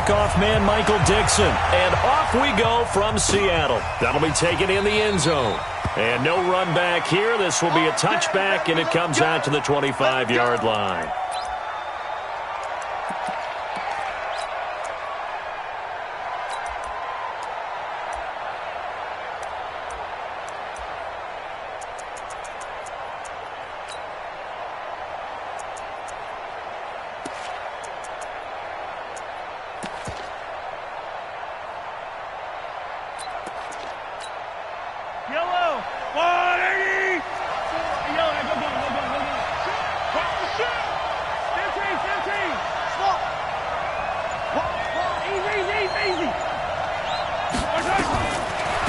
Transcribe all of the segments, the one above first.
walk-off man Michael Dixon. And off we go from Seattle. That'll be taken in the end zone. And no run back here. This will be a touchback, and it comes out to the 25-yard line.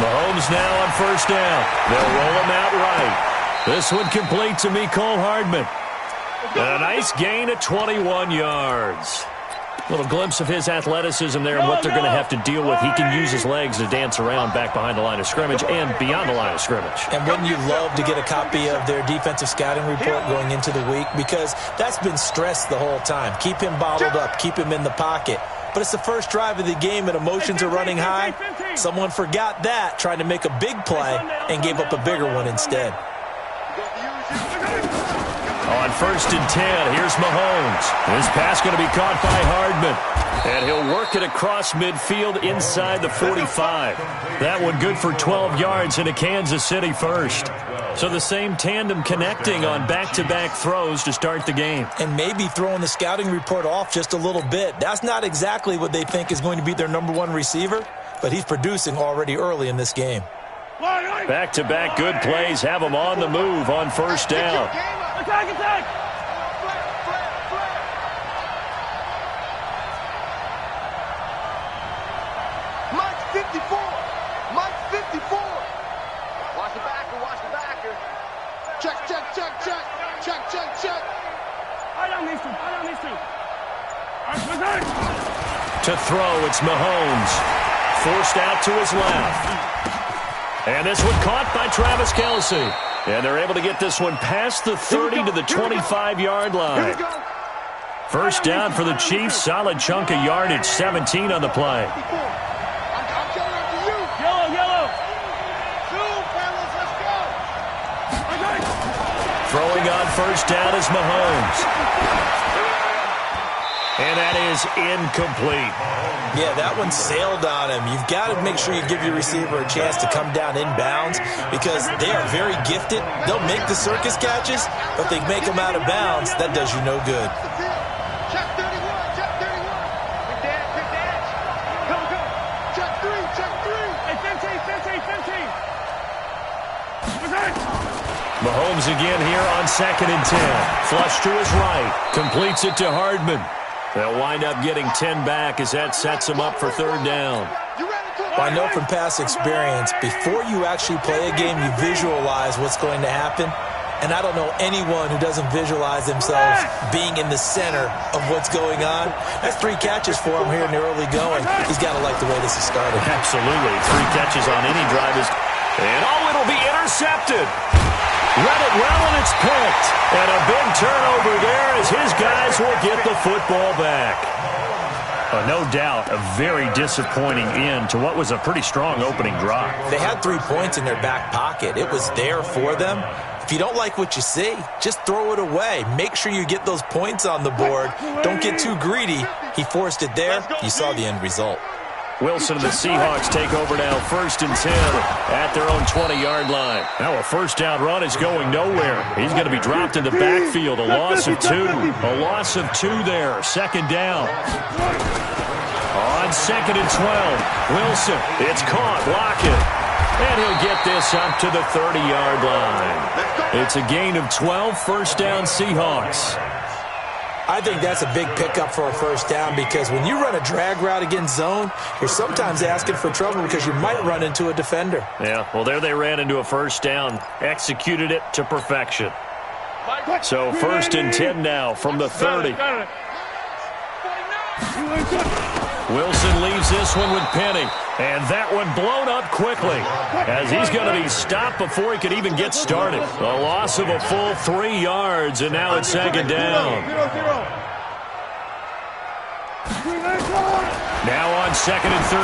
Mahomes now on first down. They'll roll him out right. This one complete to Mecole Hardman. And a nice gain of 21 yards. A little glimpse of his athleticism there and what they're going to have to deal with. He can use his legs to dance around back behind the line of scrimmage and beyond the line of scrimmage. And wouldn't you love to get a copy of their defensive scouting report going into the week? Because that's been stressed the whole time. Keep him bottled up. Keep him in the pocket. But it's the first drive of the game and emotions are running high. Someone forgot that, trying to make a big play and gave up a bigger one instead. On first and 10, here's Mahomes. His pass going to be caught by Hardman. And he'll work it across midfield inside the 45. That one good for 12 yards into Kansas City first. So the same tandem connecting on back-to-back throws to start the game. And maybe throwing the scouting report off just a little bit. That's not exactly what they think is going to be their number one receiver, but he's producing already early in this game. Back-to-back good plays have him on the move on first down. Attack, attack! Mike's 54! Mike's 54! Watch the backer, watch the backer. Check, check, check, check. Check, check, check. I don't need to. To throw, it's Mahomes. Forced out to his left. And this one caught by Travis Kelce. And they're able to get this one past the 30 to the 25-yard line. First down for the Chiefs. Solid chunk of yardage. 17 on the play. Throwing on first down is Mahomes. And that is incomplete. Yeah, that one sailed on him. You've got to make sure you give your receiver a chance to come down inbounds because they are very gifted. They'll make the circus catches, but they make them out of bounds. That does you no good. Check 31, check 31. Big dash. Come. Check 3, check 3. Hey, 15. Mahomes again here on second and 10. Flush to his right. Completes it to Hardman. They'll wind up getting 10 back as that sets them up for third down. Well, I know from past experience, before you actually play a game, you visualize what's going to happen. And I don't know anyone who doesn't visualize themselves being in the center of what's going on. That's 3 catches for him here in the early going. He's got to like the way this is started. Absolutely. 3 catches on any drive is... And it'll be intercepted. Read it well, and it's picked. And a big turnover there as his guys will get the football back. No doubt, a very disappointing end to what was a pretty strong opening drive. They had 3 points in their back pocket. It was there for them. If you don't like what you see, just throw it away. Make sure you get those points on the board. Don't get too greedy. He forced it there. You saw the end result. Wilson and the Seahawks take over now, first and 10 at their own 20-yard line. Now a first down run is going nowhere. He's going to be dropped in the backfield. A loss of 2. A loss of 2 there. Second down. On second and 12, Wilson. It's caught. Block it. And he'll get this up to the 30-yard line. It's a gain of 12. First down, Seahawks. I think that's a big pickup for a first down because when you run a drag route against zone, you're sometimes asking for trouble because you might run into a defender. Yeah, well, there they ran into a first down, executed it to perfection. So first and 10 now from the 30. Wilson leaves this one with Penny, and that one blown up quickly as he's going to be stopped before he could even get started. A loss of a full 3 yards, and now it's second down. Now on 2nd and 13.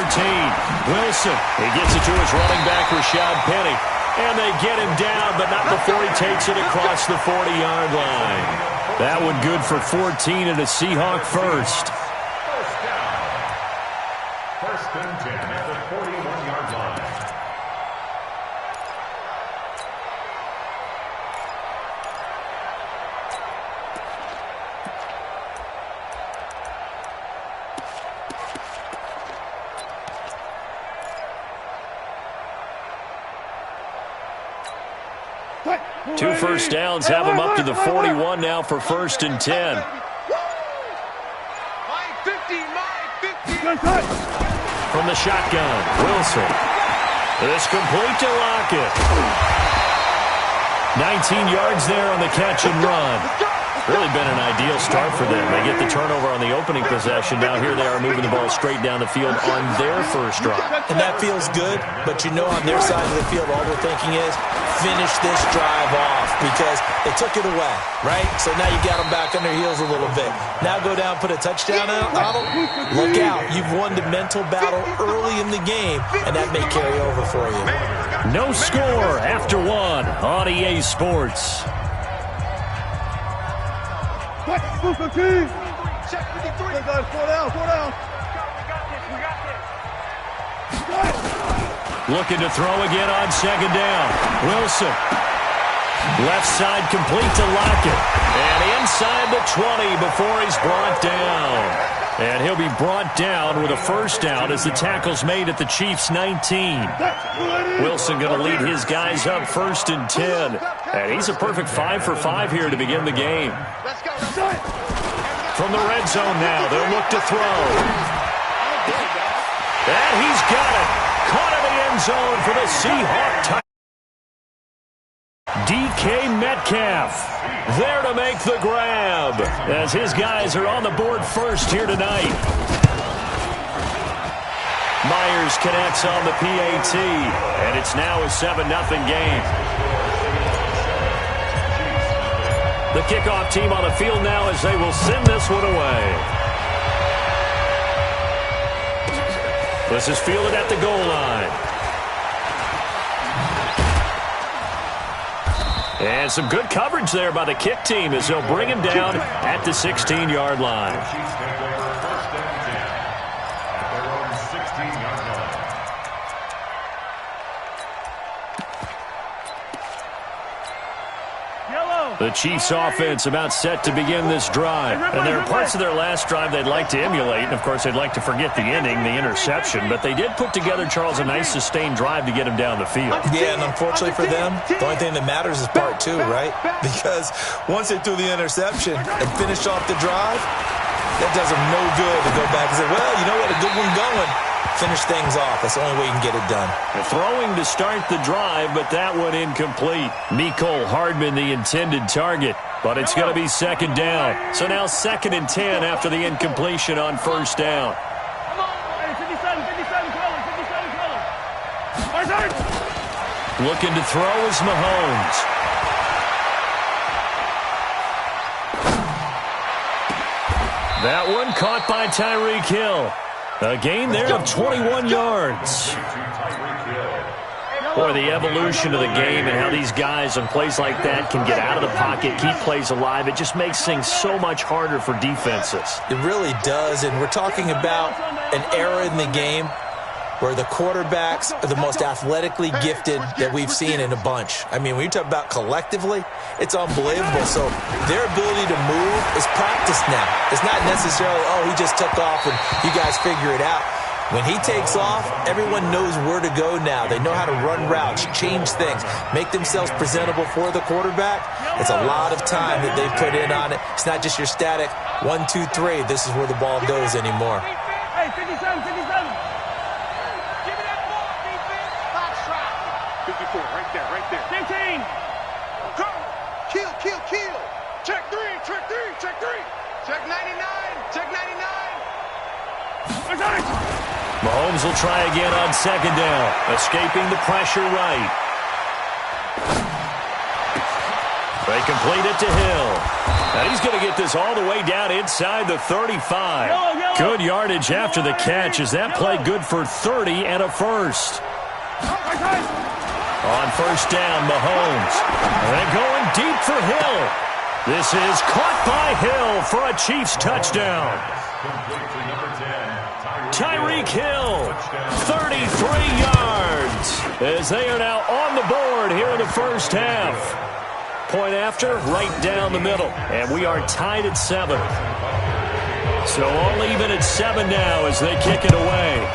Wilson, he gets it to his running back, Rashad Penny. And they get him down, but not before he takes it across the 40-yard line. That one good for 14 and a Seahawk first. First and 10 at the 41-yard line. Two first downs have him up to the 41 now for 1st and 10. From the shotgun, Wilson. It's complete to Lockett. 19 yards there on the catch and run. Really been an ideal start for them. They get the turnover on the opening possession. Now here they are moving the ball straight down the field on their first drive. And that feels good, but you know on their side of the field all they're thinking is finish this drive off because they took it away, right? So now you got them back on their heels a little bit. Now go down, put a touchdown on them. Look out. You've won the mental battle early in the game, and that may carry over for you. No score after one on EA Sports. Check 53. Four down. Looking to throw again on 2nd down. Wilson. Left side complete to Lockett. And inside the 20 before he's brought down. And he'll be brought down with a first down as the tackle's made at the Chiefs' 19. Wilson going to lead his guys up 1st and 10. And he's a perfect 5 for 5 here to begin the game. From the red zone now, they'll look to throw. And he's got it. Caught in the end zone for the Seahawk touchdown. DK Metcalf there to make the grab as his guys are on the board first here tonight. Myers connects on the PAT, and it's now a 7-0 game. The kickoff team on the field now as they will send this one away. This is fielded at the goal line. And some good coverage there by the kick team as they'll bring him down at the 16-yard line. The Chiefs offense about set to begin this drive. And there are parts of their last drive they'd like to emulate. And, of course, they'd like to forget the ending, the interception. But they did put together, Charles, a nice sustained drive to get him down the field. Yeah, and unfortunately for them, the only thing that matters is part 2, right? Because once they threw the interception and finished off the drive, that does them no good to go back and say, well, you know what, a good one going. Finish things off. That's the only way you can get it done. Throwing to start the drive, but that one incomplete. Mecole Hardman, the intended target, but it's going to be 2nd down. So now 2nd and 10 after the incompletion on 1st down. Looking to throw is Mahomes. That one caught by Tyreek Hill. A gain there of 21 yards. Boy, the evolution of the game and how these guys on plays like that can get out of the pocket, keep plays alive, it just makes things so much harder for defenses. It really does, and we're talking about an era in the game where the quarterbacks are the most athletically gifted that we've seen in a bunch. I mean, when you talk about collectively, it's unbelievable. So their ability to move is practiced now. It's not necessarily, oh, he just took off and you guys figure it out. When he takes off, everyone knows where to go now. They know how to run routes, change things, make themselves presentable for the quarterback. It's a lot of time that they put in on it. It's not just your static 1, 2, 3. This is where the ball goes anymore. Hey, 57. 54, right there. 15. Go. Kill. Check 3. Check 99. Mahomes will try again on 2nd down, escaping the pressure right. They complete it to Hill. And he's going to get this all the way down inside the 35. Good yardage after the catch as that play good for 30 and a first. On first down, Mahomes. And going deep for Hill. This is caught by Hill for a Chiefs touchdown. Tyreek Hill, 33 yards, as they are now on the board here in the first half. Point after, right down the middle, and we are tied at 7. So all even at 7 now as they kick it away.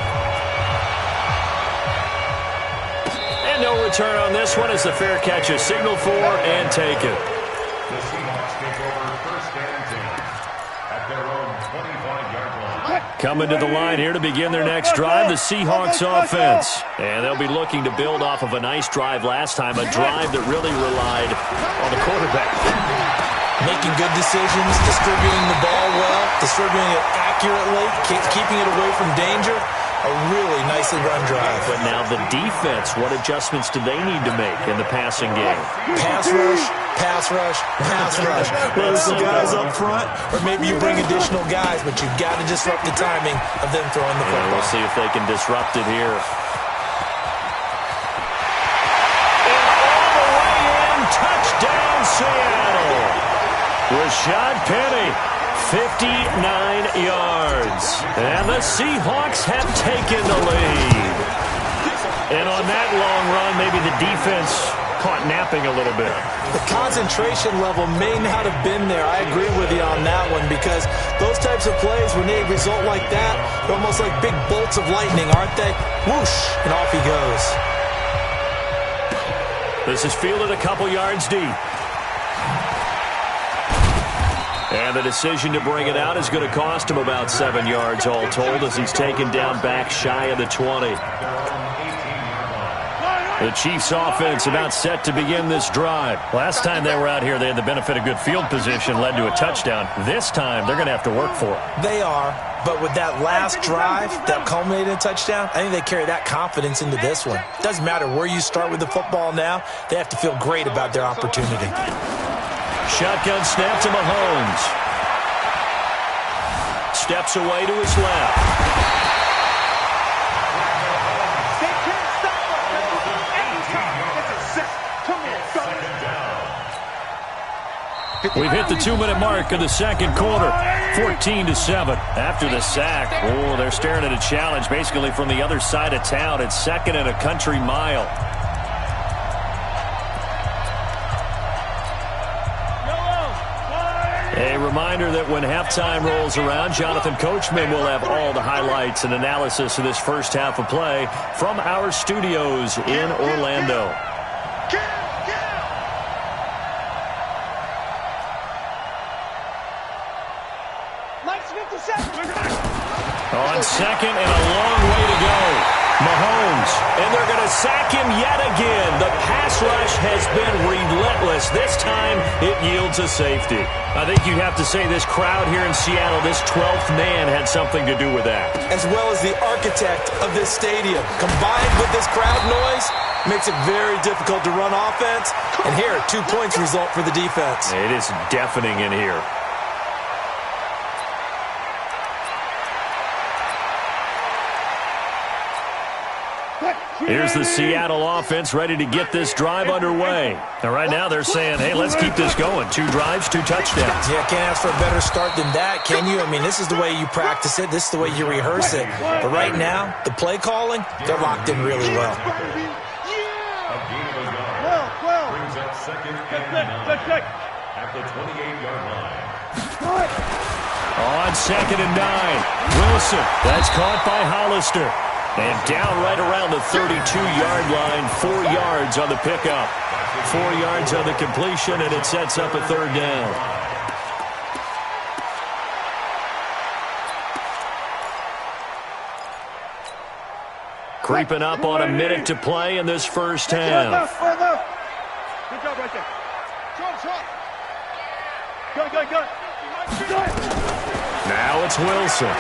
And no return on this one as the fair catch is signaled for and taken. The Seahawks take over first and 10 at their own 25-yard line. Coming to the line here to begin their next drive, the Seahawks offense. And they'll be looking to build off of a nice drive last time, a drive that really relied on the quarterback. Making good decisions, distributing the ball well, distributing it accurately, keeping it away from danger. A really nicely run drive. But now the defense, what adjustments do they need to make in the passing game? Pass rush, pass rush, pass rush. Load some guys up front, or maybe you bring additional guys, but you've got to disrupt the timing of them throwing the football. We'll see if they can disrupt it here. And all the way in, touchdown Seattle. Rashad Penny. 59 yards. And the Seahawks have taken the lead. And on that long run, maybe the defense caught napping a little bit. The concentration level may not have been there. I agree with you on that one because those types of plays, when they result like that, they're almost like big bolts of lightning, aren't they? Whoosh, and off he goes. This is fielded a couple yards deep. And the decision to bring it out is going to cost him about 7 yards all told as he's taken down back shy of the 20. The Chiefs offense about set to begin this drive. Last time they were out here, they had the benefit of good field position, led to a touchdown. This time, they're going to have to work for it. They are, but with that last drive that culminated in a touchdown, I think they carry that confidence into this one. Doesn't matter where you start with the football now, they have to feel great about their opportunity. Shotgun snap to Mahomes. Steps away to his left. They can't stop us anytime. It's a set. Come on, We've hit the 2-minute mark of the second quarter. 14-7. After the sack, they're staring at a challenge basically from the other side of town. It's second and a country mile. A reminder that when halftime rolls around, Jonathan Coachman will have all the highlights and analysis of this first half of play from our studios in Orlando. On second and a long way to go. Mahomes, and they're going to sack him yet again. The pass rush has been relentless. This time, it yields a safety. I think you'd have to say this crowd here in Seattle, this 12th man, had something to do with that. As well as the architect of this stadium. Combined with this crowd noise, makes it very difficult to run offense. And here, 2 points result for the defense. It is deafening in here. Here's the Seattle offense ready to get this drive underway. And right now they're saying, hey, let's keep this going. 2 drives, 2 touchdowns. Yeah, can't ask for a better start than that, can you? I mean, this is the way you practice it. This is the way you rehearse it. But right now, the play calling, they're locked in really well. A gain of a yard brings up second and 9 at the 28-yard line. On second and 9, Wilson. That's caught by Hollister. And down right around the 32-yard line, 4 yards on the pickup. 4 yards on the completion, and it sets up a third down. Creeping up on a minute to play in this first half. Good job right there. Go. Now it's Wilson.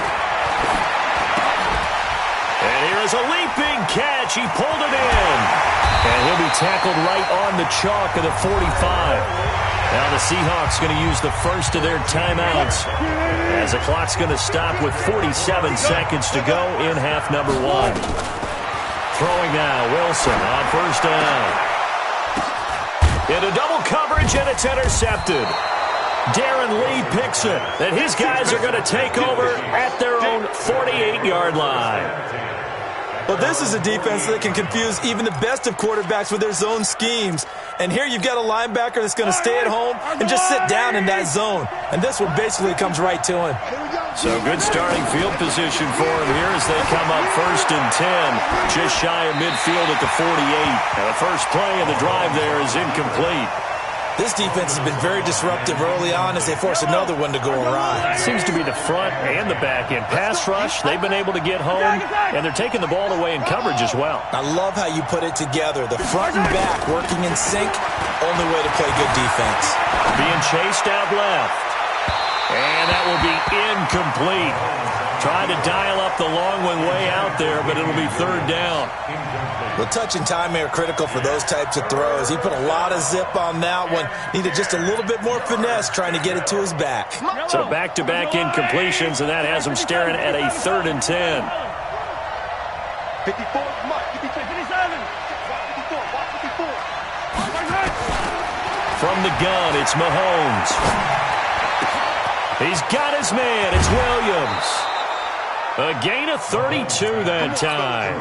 And here is a leaping catch. He pulled it in. And he'll be tackled right on the chalk of the 45. Now the Seahawks going to use the first of their timeouts as the clock's going to stop with 47 seconds to go in half number one. Throwing now, Wilson on first down. Into double coverage, and it's intercepted. Darren Lee picks it, and his guys are going to take over at their own 48-yard line. Well, this is a defense that can confuse even the best of quarterbacks with their zone schemes. And here you've got a linebacker that's going to stay at home and just sit down in that zone. And this one basically comes right to him. So good starting field position for him here as they come up first and 10, just shy of midfield at the 48. And the first play of the drive there is incomplete. This defense has been very disruptive early on as they force another one to go awry. Seems to be the front and the back end. Pass rush, they've been able to get home, and they're taking the ball away in coverage as well. I love how you put it together. The front and back working in sync, only way to play good defense. Being chased out left. And that will be incomplete. Trying to dial up the long one way out there, but it'll be third down. Well, touch and time are critical for those types of throws. He put a lot of zip on that one. Needed just a little bit more finesse trying to get it to his back. So back-to-back incompletions, and that has him staring at a 3rd and 10. 54, Mike. 57. 54. Watch 54. From the gun, it's Mahomes. He's got his man. It's Williams. A gain of 32 that time.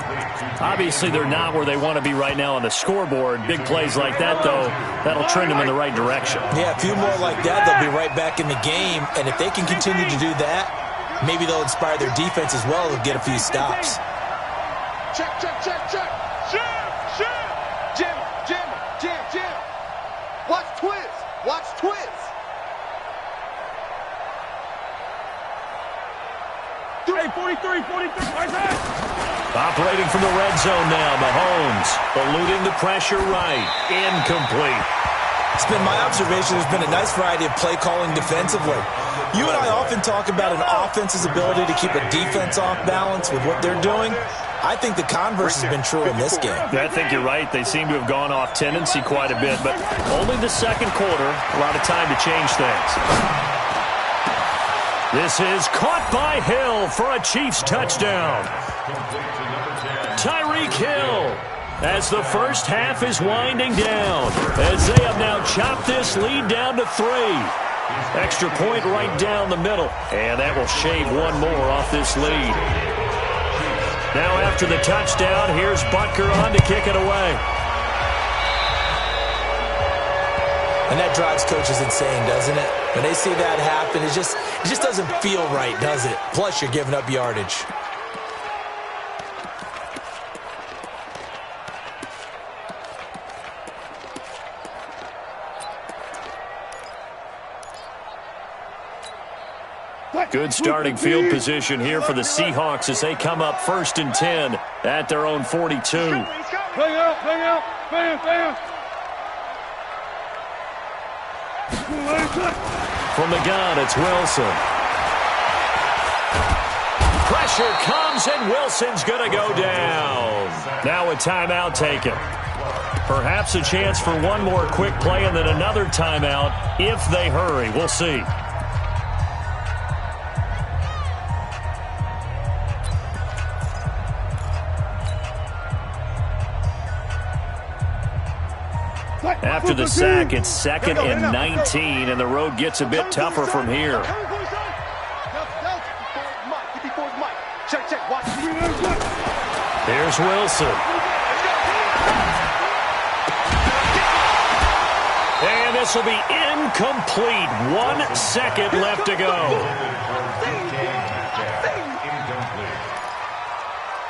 Obviously, they're not where they want to be right now on the scoreboard. Big plays like that, though, that'll trend them in the right direction. Yeah, a few more like that, they'll be right back in the game. And if they can continue to do that, maybe they'll inspire their defense as well and get a few stops. Check. Jim. Watch twist. Hey, 43, right there. Operating from the red zone now, Mahomes. Eluding the pressure right. Incomplete. It's been my observation there's been a nice variety of play calling defensively. You and I often talk about an offense's ability to keep a defense off balance with what they're doing. I think the converse has been true in this game. I think you're right. They seem to have gone off tendency quite a bit, but only the second quarter. A lot of time to change things. This is caught by Hill for a Chiefs touchdown. Tyreek Hill as the first half is winding down, as they have now chopped this lead down to 3. Extra point right down the middle, and that will shave one more off this lead. Now after the touchdown, here's Butker on to kick it away. And that drives coaches insane, doesn't it? When they see that happen, it just doesn't feel right, does it? Plus, you're giving up yardage. Good starting field position here for the Seahawks as they come up first and 10 at their own 42. Bang out. Bam. From the gun, it's Wilson. Pressure comes, and Wilson's going to go down. Now a timeout taken. Perhaps a chance for one more quick play and then another timeout if they hurry. We'll see. After the sack, it's 2nd and 19, and the road gets a bit tougher from here. Here's Wilson. And this will be incomplete. 1 second left to go.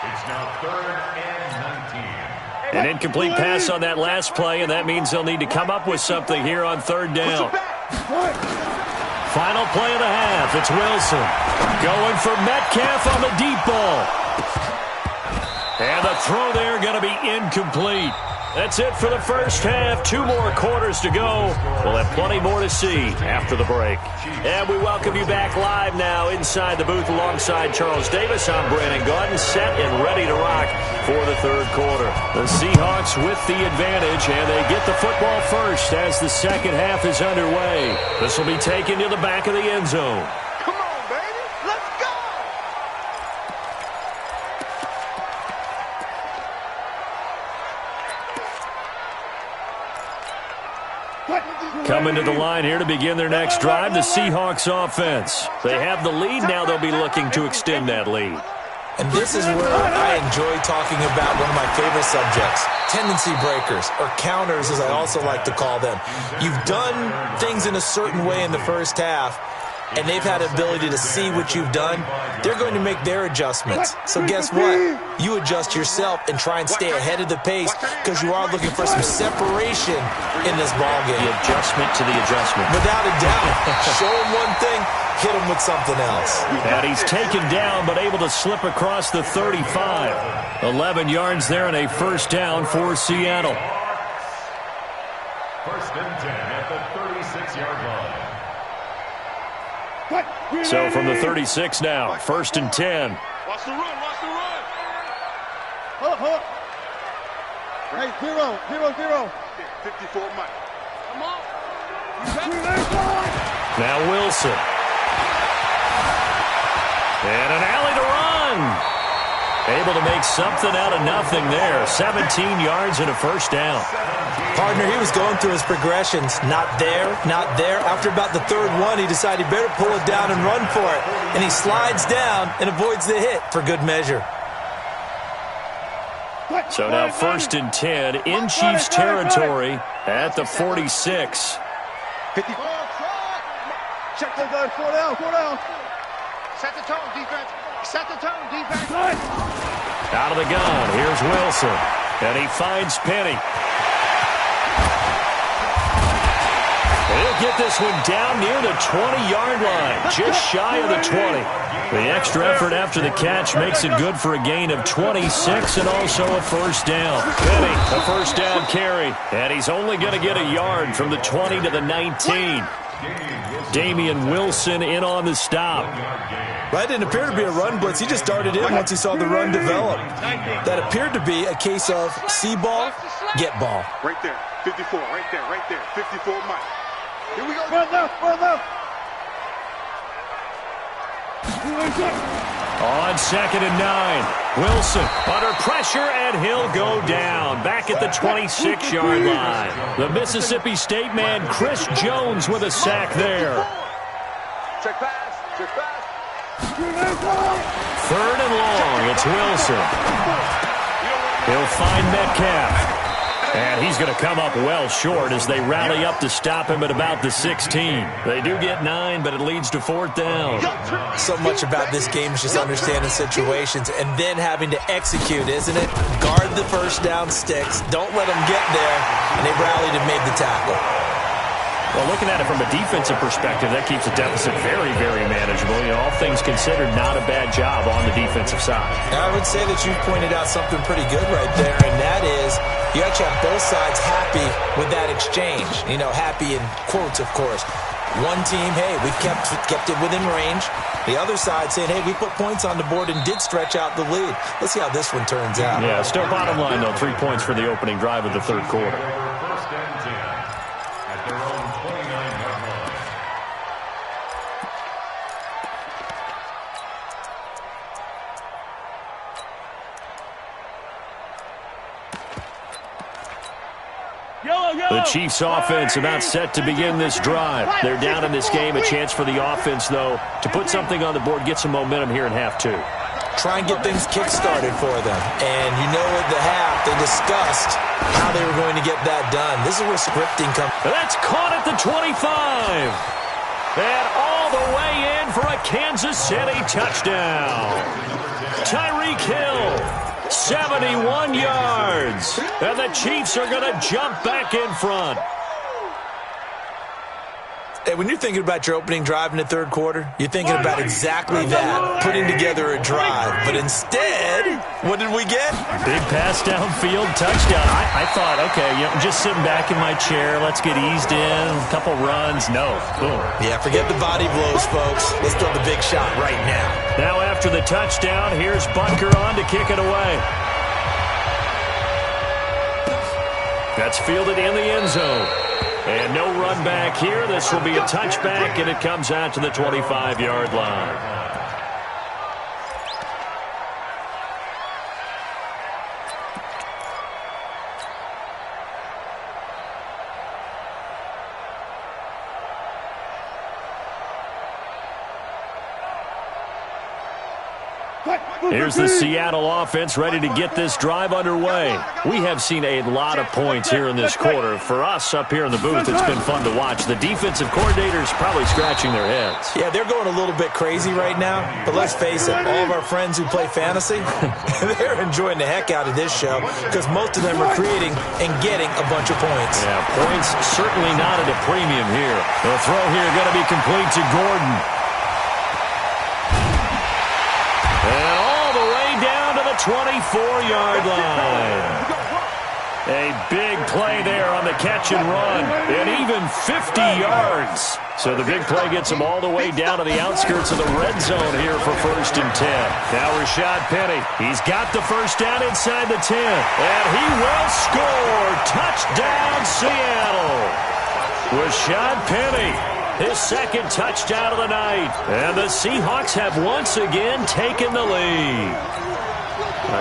It's now 3rd and 19. An incomplete pass on that last play, and that means they'll need to come up with something here on 3rd down. Final play of the half. It's Wilson going for Metcalf on the deep ball. And the throw there going to be incomplete. That's it for the first half. 2 more quarters to go. We'll have plenty more to see after the break. And we welcome you back live now inside the booth alongside Charles Davis. I'm Brandon Gaudin, set and ready to rock for the third quarter. The Seahawks with the advantage, and they get the football first as the second half is underway. This will be taken to the back of the end zone. Come on, baby. Let's go. Coming to the line here to begin their next drive, the Seahawks offense. They have the lead. Now they'll be looking to extend that lead. And this is where I enjoy talking about one of my favorite subjects, tendency breakers, or counters as I also like to call them. You've done things in a certain way in the first half, and they've had the ability to see what you've done. They're going to make their adjustments. So guess what? You adjust yourself and try and stay ahead of the pace because you are looking for some separation in this ballgame. The adjustment to the adjustment. Without a doubt. Show him one thing, hit him with something else. And he's taken down but able to slip across the 35. 11 yards there and a first down for Seattle. First and 10 at the 36-yard line. So from the 36 now, first and 10. Watch the run. Watch the run. Hold. Right, 0. 54 Mike. Come on. Now Wilson. And an alley to run. Able to make something out of nothing there. 17 yards and a first down. Partner, he was going through his progressions. Not there, not there. After about the third one, he decided he better pull it down and run for it. And he slides down and avoids the hit for good measure. So now first and 10 in Chiefs territory at the 46. 50. Check the gun. 4 down. Set the tone, defense. Set the tone, defense. Out of the gun, here's Wilson. And he finds Penny. He'll get this one down near the 20-yard line, just shy of the 20. The extra effort after the catch makes it good for a gain of 26 and also a first down. Penny, a first down carry. And he's only going to get a yard from the 20 to the 19. Damian Wilson in on the stop. That didn't appear to be a run blitz. He just darted in once he saw the run develop. That appeared to be a case of see ball, get ball. Right there. 54. Right there. 54 Mike. Here we go. Run left. On second and 9, Wilson under pressure, and he'll go down back at the 26-yard line. The Mississippi State man, Chris Jones, with a sack there. Check pass. Third and long, it's Wilson. He'll find Metcalf. And he's going to come up well short as they rally up to stop him at about the 16. They do get 9, but it leads to fourth down. So much about this game is just understanding situations and then having to execute, isn't it? Guard the first down sticks. Don't let them get there. And they rallied and made the tackle. Well, looking at it from a defensive perspective, that keeps the deficit very, very manageable. You know, all things considered, not a bad job on the defensive side. I would say that you've pointed out something pretty good right there, and that is you actually have both sides happy with that exchange. You know, happy in quotes, of course. One team, hey, we've kept it within range. The other side saying, hey, we put points on the board and did stretch out the lead. Let's see how this one turns out. Yeah, still bottom line, though, 3 points for the opening drive of the third quarter. First and 10 at their own 29-yard line. The Chiefs offense about set to begin this drive. They're down in this game. A chance for the offense, though, to put something on the board, get some momentum here in half 2. Try and get things kick-started for them. And you know at the half, they discussed how they were going to get that done. This is where scripting comes. That's caught at the 25. And all the way in for a Kansas City touchdown. Tyreek Hill. 71 yards. And the Chiefs are going to jump back in front. And when you're thinking about your opening drive in the third quarter, you're thinking about exactly that, putting together a drive. But instead, what did we get? Big pass downfield, touchdown. I thought, okay, just sitting back in my chair, let's get eased in, a couple runs. No, boom. Yeah, forget the body blows, folks. Let's throw the big shot right now. Now after the touchdown, here's Butker on to kick it away. That's fielded in the end zone. And no run back here. This will be a touchback, and it comes out to the 25-yard line. Here's the Seattle offense ready to get this drive underway. We have seen a lot of points here in this quarter. For us up here in the booth, it's been fun to watch. The defensive coordinators probably scratching their heads. Yeah, they're going a little bit crazy right now. But let's face it, all of our friends who play fantasy, they're enjoying the heck out of this show because most of them are creating and getting a bunch of points. Yeah, points certainly not at a premium here. The throw here going to be complete to Gordon. And all the way down to the 24-yard line. A big play there on the catch and run. And even 50 yards. So the big play gets him all the way down to the outskirts of the red zone here for 1st and 10. Now Rashad Penny. He's got the first down inside the 10. And he will score. Touchdown, Seattle. Rashad Penny. His second touchdown of the night. And the Seahawks have once again taken the lead.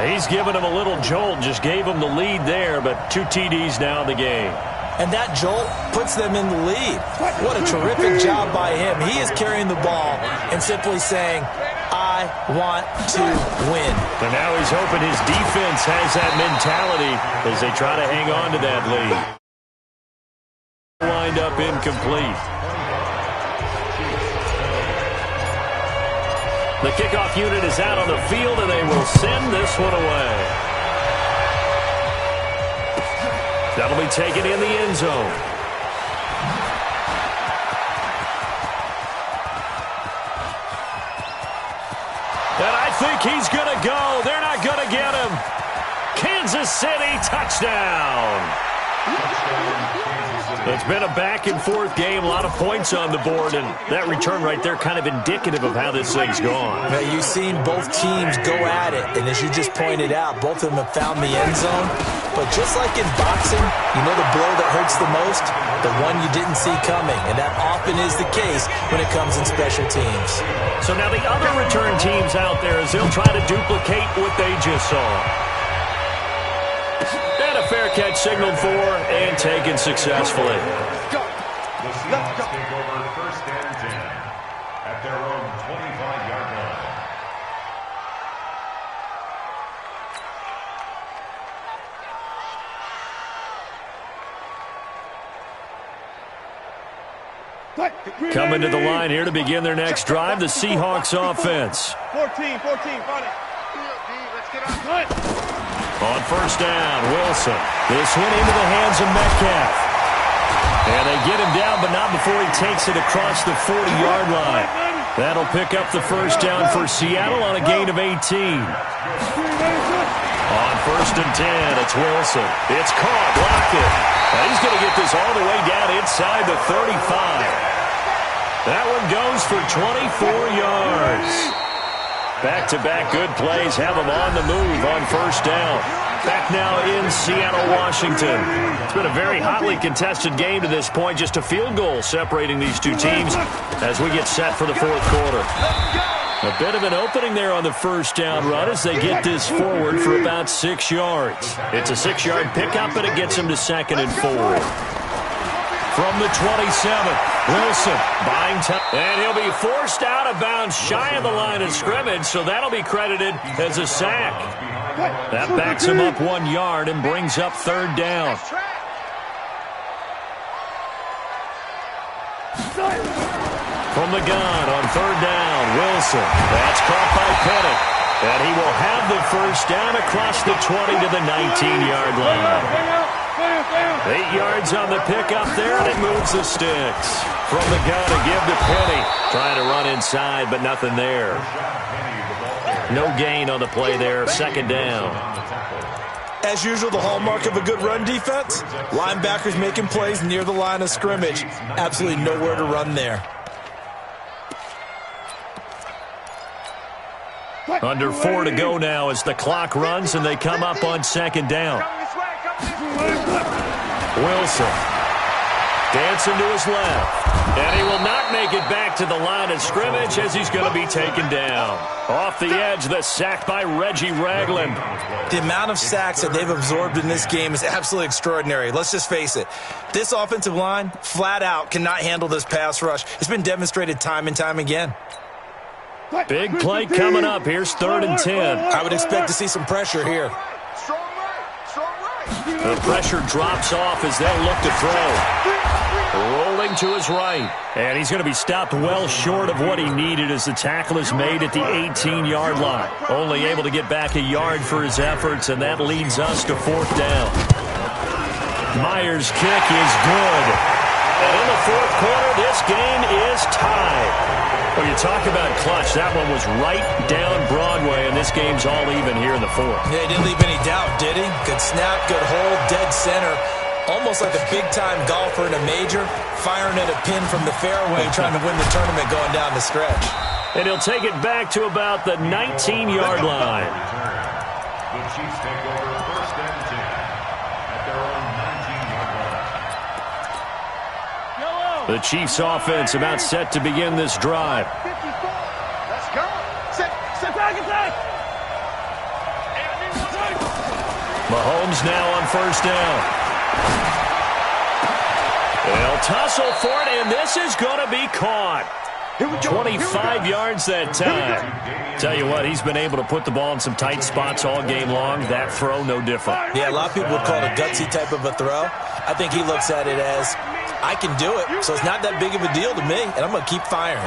He's given him a little jolt, just gave him the lead there, but 2 TDs now in the game. And that jolt puts them in the lead. What a terrific job by him. He is carrying the ball and simply saying, I want to win. And now he's hoping his defense has that mentality as they try to hang on to that lead. Wind up incomplete. The kickoff unit is out on the field, and they will send this one away. That'll be taken in the end zone. And I think he's going to go. They're not going to get him. Kansas City touchdown. It's been a back-and-forth game, a lot of points on the board, and that return right there kind of indicative of how this thing's gone. Now, you've seen both teams go at it, and as you just pointed out, both of them have found the end zone. But just like in boxing, you know the blow that hurts the most? The one you didn't see coming, and that often is the case when it comes in special teams. So now the other return teams out there, as they'll try to duplicate what they just saw. And a fair catch signaled for and taken successfully. The Seahawks take over 1st and 10 at their own 25-yard line. Coming to the line here to begin their next drive, the Seahawks offense. 14, run it. On 1st down, Wilson. This one into the hands of Metcalf. And they get him down, but not before he takes it across the 40-yard line. That'll pick up the 1st down for Seattle on a gain of 18. On 1st and 10, it's Wilson. It's caught, blocked it. And he's going to get this all the way down inside the 35. That one goes for 24 yards. Back-to-back good plays have them on the move on 1st down. Back now in Seattle, Washington. It's been a very hotly contested game to this point. Just a field goal separating these two teams as we get set for the 4th quarter. A bit of an opening there on the 1st down run as they get this forward for about 6 yards. It's a 6-yard pickup, and it gets them to 2nd and 4. From the 27, Wilson buying time. And he'll be forced out of bounds shy of the line of scrimmage, so that'll be credited as a sack. That backs him up 1 yard and brings up 3rd down. From the gun on 3rd down, Wilson. That's caught by Penny. And he will have the 1st down across the 20 to the 19-yard line. 8 yards on the pickup there, and it moves the sticks. From the gun to give to Penny. Trying to run inside, but nothing there. No gain on the play there. Second down. As usual, the hallmark of a good run defense, linebackers making plays near the line of scrimmage. Absolutely nowhere to run there. Under 4 to go now as the clock runs and they come up on second down. Wilson dancing to his left. And he will not make it back to the line of scrimmage as he's going to be taken down. Off the edge, the sack by Reggie Ragland. The amount of sacks that they've absorbed in this game is absolutely extraordinary. Let's just face it. This offensive line, flat out, cannot handle this pass rush. It's been demonstrated time and time again. Big play coming up. Here's 3rd and 10. I would expect to see some pressure here. The pressure drops off as they'll look to throw. Rolling to his right. And he's going to be stopped well short of what he needed as the tackle is made at the 18-yard line. Only able to get back a yard for his efforts, and that leads us to 4th down. Myers' kick is good. And in the 4th quarter, this game is tied. When you talk about clutch, that one was right down Broadway, and this game's all even here in the 4th. Yeah, he didn't leave any doubt, did he? Good snap, good hold, dead center. Almost like a big-time golfer in a major, firing at a pin from the fairway, trying to win the tournament going down the stretch. And he'll take it back to about the 19-yard line. The Chiefs take over 1st and 10 at their own 19-yard line. The Chiefs offense about set to begin this drive. Let's go. Set back, attack. Mahomes now on 1st down. They'll tussle for it, and this is going to be caught. 25 yards that time. Tell you what, he's been able to put the ball in some tight spots all game long. That throw, no different. Yeah, a lot of people would call it a gutsy type of a throw. I think he looks at it as, I can do it, so it's not that big of a deal to me, and I'm going to keep firing.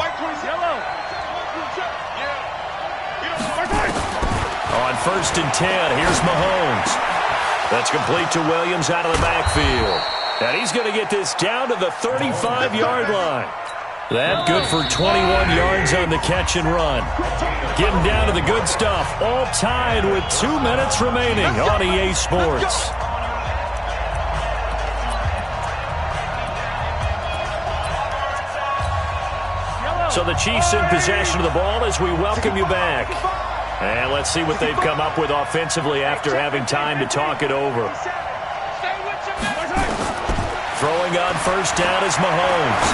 On 1st and 10, here's Mahomes. That's complete to Williams out of the backfield. And he's going to get this down to the 35-yard line. That good for 21 yards on the catch and run. Getting down to the good stuff. All tied with 2 minutes remaining on EA Sports. So the Chiefs in possession of the ball as we welcome you back. And let's see what they've come up with offensively after having time to talk it over. Throwing on 1st down is Mahomes.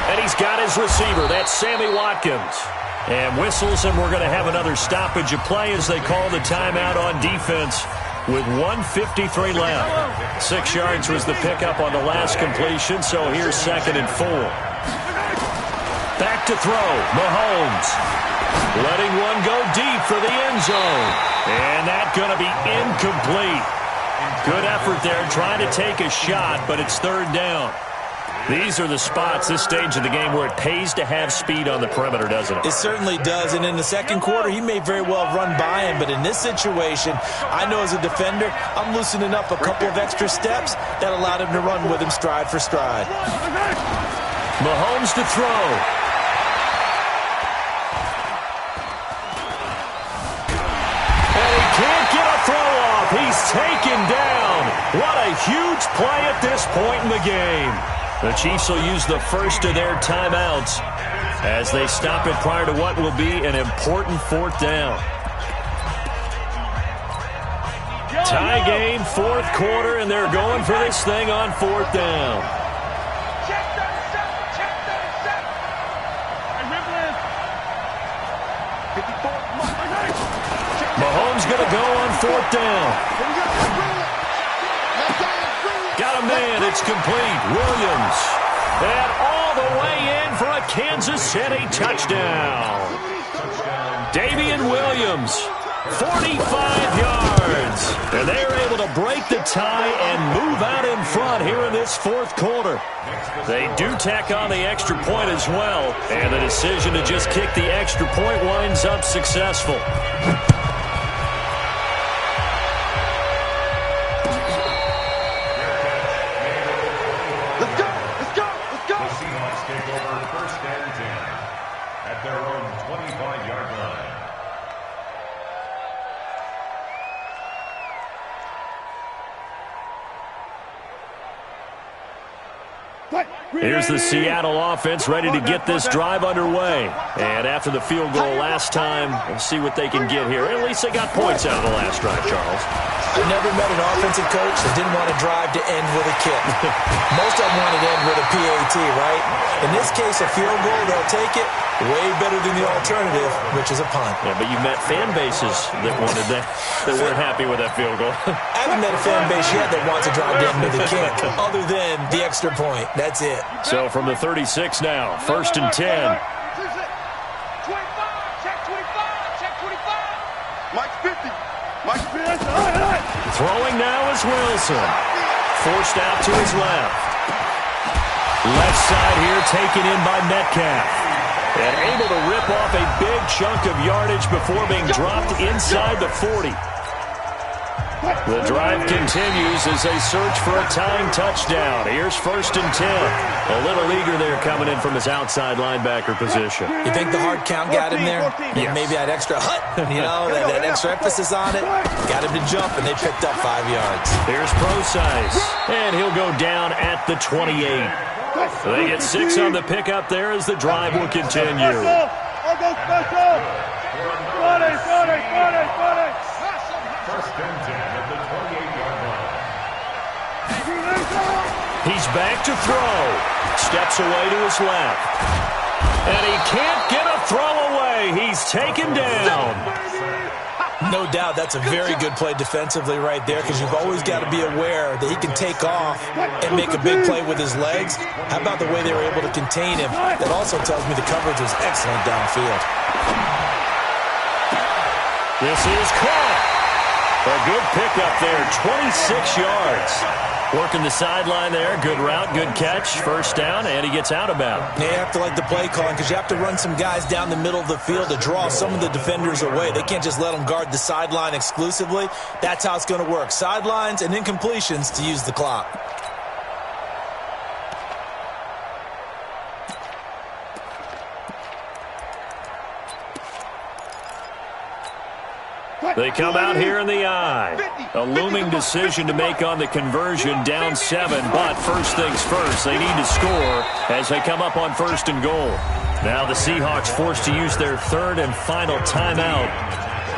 And he's got his receiver. That's Sammy Watkins. And whistles, and we're going to have another stoppage of play as they call the timeout on defense with 1:53 left. 6 yards was the pickup on the last completion, so here's 2nd and 4. Back to throw, Mahomes. Letting one go deep for the end zone. And that's going to be incomplete. Good effort there trying to take a shot, but it's 3rd down. These are the spots, this stage of the game, where it pays to have speed on the perimeter, doesn't it? It certainly does, and in the 2nd quarter, he may very well run by him, but in this situation, I know as a defender, I'm loosening up a couple of extra steps that allowed him to run with him stride for stride. Mahomes to throw. And he can't get a throw off. He's taken down. What a huge play at this point in the game. The Chiefs will use the first of their timeouts as they stop it prior to what will be an important 4th down. Tie game, 4th quarter, and they're going for this thing on 4th down. Mahomes going to go on 4th down. Got a man. It's complete. Williams. And all the way in for a Kansas City touchdown. Damian Williams, 45 yards. And they're able to break the tie and move out in front here in this 4th quarter. They do tack on the extra point as well. And the decision to just kick the extra point winds up successful. Here's the Seattle offense ready to get this drive underway. And after the field goal last time, we'll see what they can get here. At least they got points out of the last drive, Charles. I never met an offensive coach that didn't want to drive to end with a kick. Most of them wanted to end with a PAT, right? In this case, a field goal, they'll take it. Way better than the alternative, which is a punt. Yeah, but you met fan bases that wanted that weren't happy with that field goal. I haven't met a fan base yet that wants to drive to end with a kick, other than the extra point. That's it. So from the 36 now, 1st and 10. 25, check 25, check 25. Mike's 50. Mike's 50. Throwing now is Wilson. Forced out to his left. Left side here taken in by Metcalf. And able to rip off a big chunk of yardage before being dropped inside the 40. The drive continues as they search for a tying touchdown. Here's 1st and 10. A little eager there coming in from his outside linebacker position. You think the hard count got him there? Yes. Maybe that extra that extra emphasis on it. Got him to jump, and they picked up 5 yards. Here's Procise, and he'll go down at the 28. They get 6 on the pickup there as the drive will continue. I'll go special. 40. 1st and 10 at the 28-yard line. He's back to throw. Steps away to his left. And he can't get a throw away. He's taken down. No doubt that's a very good play defensively right there, because you've always got to be aware that he can take off and make a big play with his legs. How about the way they were able to contain him? That also tells me the coverage was excellent downfield. This is caught. A good pickup there, 26 yards. Working the sideline there. Good route, good catch. 1st down, and he gets out of bounds. You have to like the play calling, because you have to run some guys down the middle of the field to draw some of the defenders away. They can't just let them guard the sideline exclusively. That's how it's going to work. Sidelines and incompletions to use the clock. They come out here in the eye. A looming decision to make on the conversion, down 7. But first things first, they need to score as they come up on 1st and goal. Now the Seahawks forced to use their 3rd and final timeout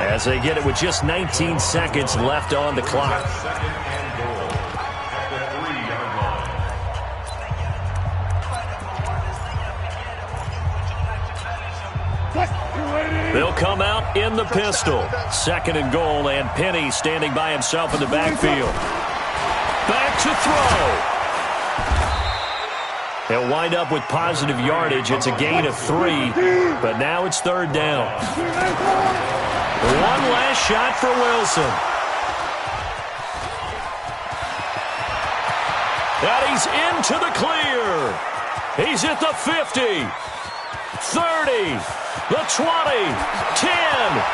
as they get it with just 19 seconds left on the clock. 2nd and goal at the 3-yard line. They'll come out in the pistol. 2nd and goal, and Penny standing by himself in the backfield. Back to throw. They'll wind up with positive yardage. It's a gain of 3, but now it's 3rd down. One last shot for Wilson. And he's into the clear. He's at the 50, 30, the 20, 10,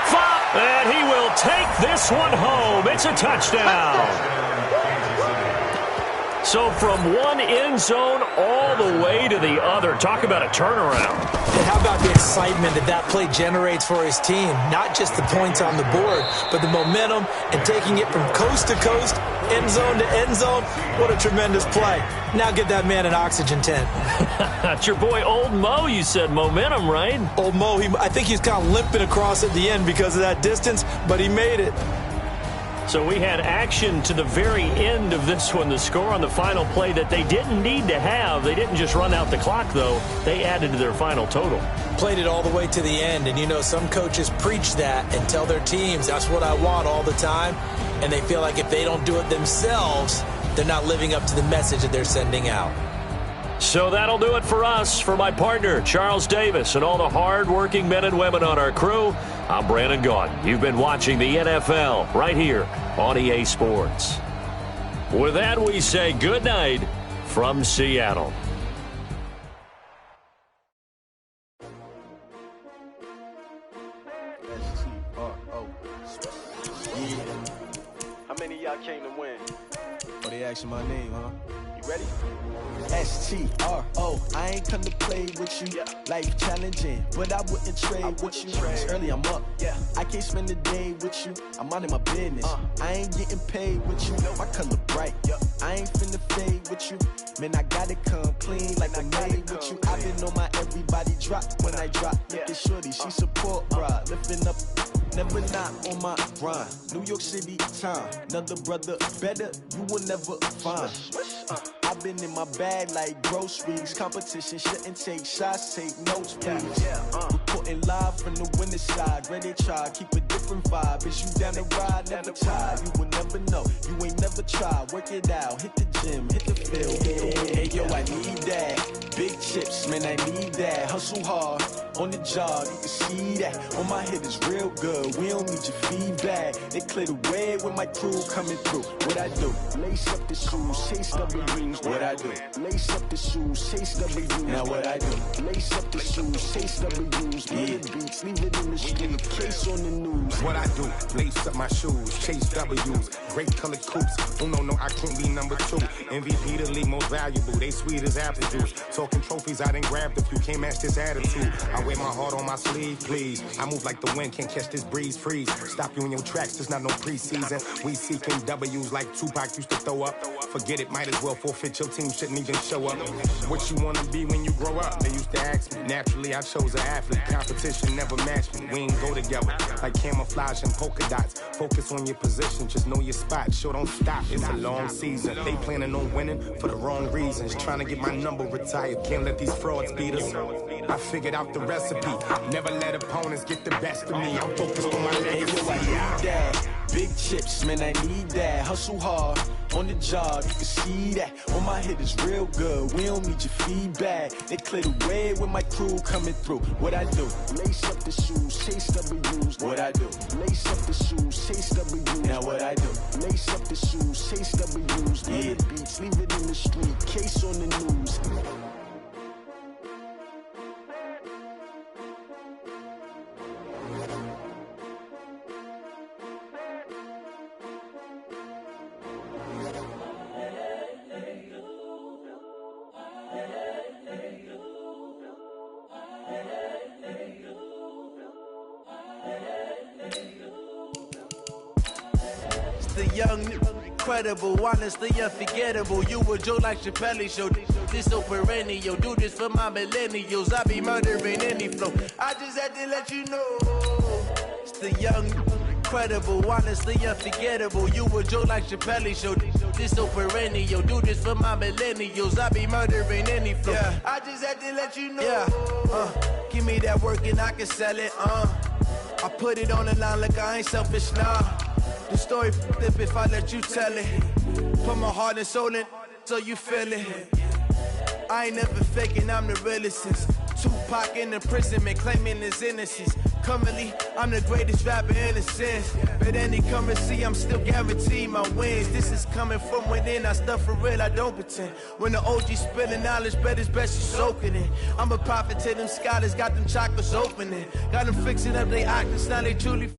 5, and he will take this one home. It's a touchdown. So from one end zone all the way to the other. Talk about a turnaround. And how about the excitement that play generates for his team? Not just the points on the board, but the momentum and taking it from coast to coast, end zone to end zone. What a tremendous play. Now get that man an oxygen tent. That's your boy Old Mo. You said momentum, right? Old Mo, I think he's kind of limping across at the end because of that distance, but he made it. So we had action to the very end of this one. The score on the final play that they didn't need to have. They didn't just run out the clock, though. They added to their final total. Played it all the way to the end. And, you know, some coaches preach that and tell their teams, that's what I want all the time. And they feel like if they don't do it themselves, they're not living up to the message that they're sending out. So that'll do it for us. For my partner, Charles Davis, and all the hard-working men and women on our crew, I'm Brandon Gaudin. You've been watching the NFL right here on EA Sports. With that, we say good night from Seattle. How many of y'all came to win? Oh, they asking my name, huh? You Ready? STRO, I ain't come to play with you. Life challenging, but I wouldn't trade with you. It's early, I'm up. I can't spend the day with you. I'm out of my business. I ain't getting paid with you. My color bright. I ain't finna fade with you. Man, I gotta come clean like I made with you. I've been on my everybody drop when I drop. Look at shorty, she support ride. Lifting up, never not on my grind. New York City time, another brother better, you will never find. I've been in my bag like groceries. Competition shouldn't take shots, take notes, please. Reporting live from the winning side. Ready to try, keep a different vibe. Is you down the ride, never tired. You will never know, you ain't never tried. Work it out, hit the gym, hit the field. Hey yo, I need that. Big chips, man, I need that. Hustle hard, on the job, you can see that. On my head is real good, we don't need your feedback. They clear the way with my crew coming through. What I do? Lace up the shoes, chase W's. What I do? Lace up the shoes, chase W's. Now what I do? Lace up the shoes, chase W's. Get the beats, leave it in the street, case on the news. What I do? Lace up my shoes, chase W's. Great colored coops. Oh no, I couldn't be number 2. MVP the league most valuable. They sweet as apple juice. Talking trophies, I didn't grab the few. Can't match this attitude. I wear my heart on my sleeve, please. I move like the wind, can't catch this breeze, freeze. Stop you in your tracks, there's not no preseason. We seeking W's like Tupac used to throw up. Forget it, might as well forfeit. Your team shouldn't even show up. What you wanna be when you grow up? They used to ask me. Naturally, I chose an athlete. Competition never matched me. We ain't go together like camouflage and polka dots. Focus on your position, just know your spot. Sure, don't stop. It's a long season. They planning on winning for the wrong reasons. Trying to get my number retired. Can't let these frauds beat us. I figured out the recipe. Never let opponents get the best of me. I'm focused on my legacy. I need that. Big chips, man, I need that. Hustle hard, on the job, you can see that. On my head is real good, we don't need your feedback. They clear the way with my crew coming through. What I do? Lace up the shoes, chase W's. What I do? Lace up the shoes, chase W's. Now what I do? Lace up the shoes, chase W's. Get the beats, leave it in the street, case on the news. The young, incredible, honestly unforgettable. You a Joe like Chappelle show. This so perennial. Do this for my millennials. I be murdering any flow. I just had to let you know. It's the young, incredible, honestly unforgettable. You a Joe like Chappelle show. This so perennial. Do this for my millennials. I be murdering any flow. I just had to let you know. Give me that work and I can sell it. I put it on the line like I ain't selfish, nah. The story flip if I let you tell it. Put my heart and soul in so you feel it. I ain't never faking, I'm the realest since Tupac in imprisonment, claiming his innocence. Currently, I'm the greatest rapper in a sense. But any currency, I'm still guaranteed my wins. This is coming from within, I stuff for real, I don't pretend. When the OG spilling knowledge, bet it's best you soaking it. I'm a prophet to them scholars, got them chakras opening. Got them fixing up they octaves, now they truly